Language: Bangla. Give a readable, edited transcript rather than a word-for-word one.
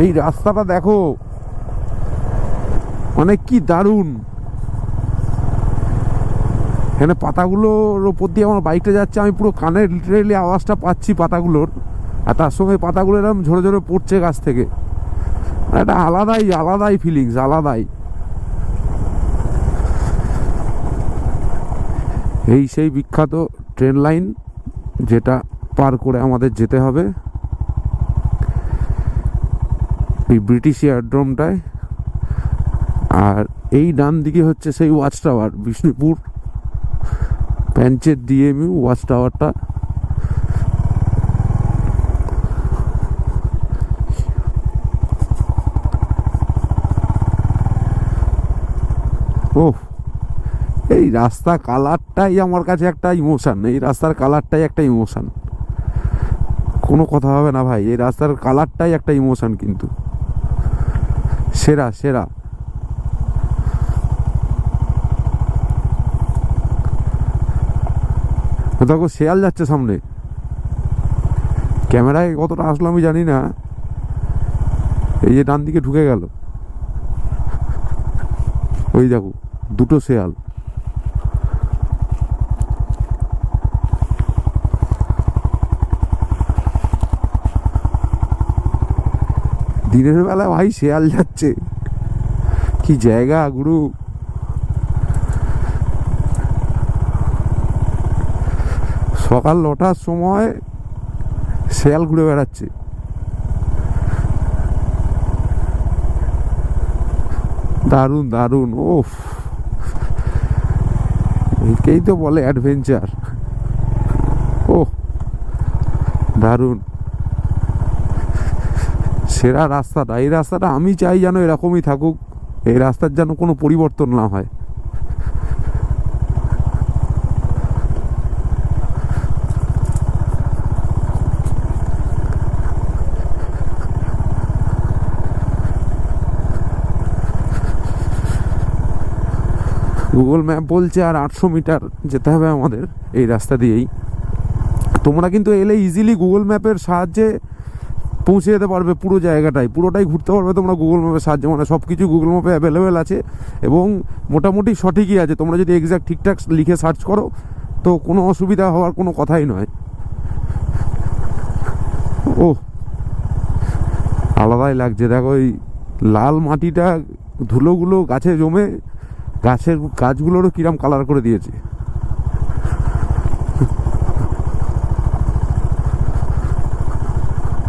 এই রাস্তাটা দেখো, মানে কি দারুণ। এখানে পাতাগুলোর ওপর দিয়ে আমার বাইকটা যাচ্ছে, আমি পুরো কানে লিটারেলি আওয়াজটা পাচ্ছি পাতাগুলোর, আর তার সঙ্গে পাতাগুলো এরকম ঝরে ঝরে পড়ছে গাছ থেকে। একটা আলাদাই আলাদাই ফিলিংস, আলাদাই। এই সেই বিখ্যাত ট্রেন লাইন যেটা পার করে আমাদের যেতে হবে এই ব্রিটিশ এয়ারড্রোমটায়। আর এই ডান দিকে হচ্ছে সেই ওয়াচ টাওয়ার, বিষ্ণুপুর প্যাঞ্চের ডিএমইউ ওয়াচ টাওয়ারটা। ও, এই রাস্তা কালারটাই আমার কাছে একটা ইমোশন, এই রাস্তার কালারটাই একটা ইমোশন, কোনো কথা হবে না ভাই, এই রাস্তার কালারটাই একটা ইমোশন, কিন্তু সেরা সেরা। দেখো শেয়াল যাচ্ছে সামনে, ক্যামেরায় কতটা আসলো আমি জানি না। এই যে ডান দিকে ঢুকে গেল, ওই দেখো দুটো শেয়াল। দিনের বেলা ভাই শেয়াল যাচ্ছে, কি জায়গা গুরু। সকাল 9টার সময় শেয়াল ঘুরে বেড়াচ্ছে। দারুণ দারুণ, ওফ, একেই তো বলে অ্যাডভেঞ্চার। ও দারুণ, সেরা রাস্তাটা। এই রাস্তাটা আমি চাই যেন এরকমই থাকুক, এই রাস্তার যেন কোনো পরিবর্তন না হয়। গুগল ম্যাপ বলছে আর 800 মিটার যেতে হবে আমাদের এই রাস্তা দিয়েই। তোমরা কিন্তু এলে ইজিলি গুগল ম্যাপের সাহায্যে পৌঁছে যেতে পারবে, পুরো জায়গাটাই পুরোটাই ঘুরতে পারবে তোমরা গুগল ম্যাপের সাহায্যে। মানে সব কিছু গুগল ম্যাপে অ্যাভেলেবেল আছে এবং মোটামুটি সঠিকই আছে। তোমরা যদি এক্স্যাক্ট ঠিকঠাক লিখে সার্চ করো তো কোনো অসুবিধা হওয়ার কোনো কথাই নয়। ও আলাদাই লাগছে, দেখো এই লাল মাটিটা, ধুলোগুলো গাছে জমে গাছের গাছগুলোরও কিরম কালার করে দিয়েছে।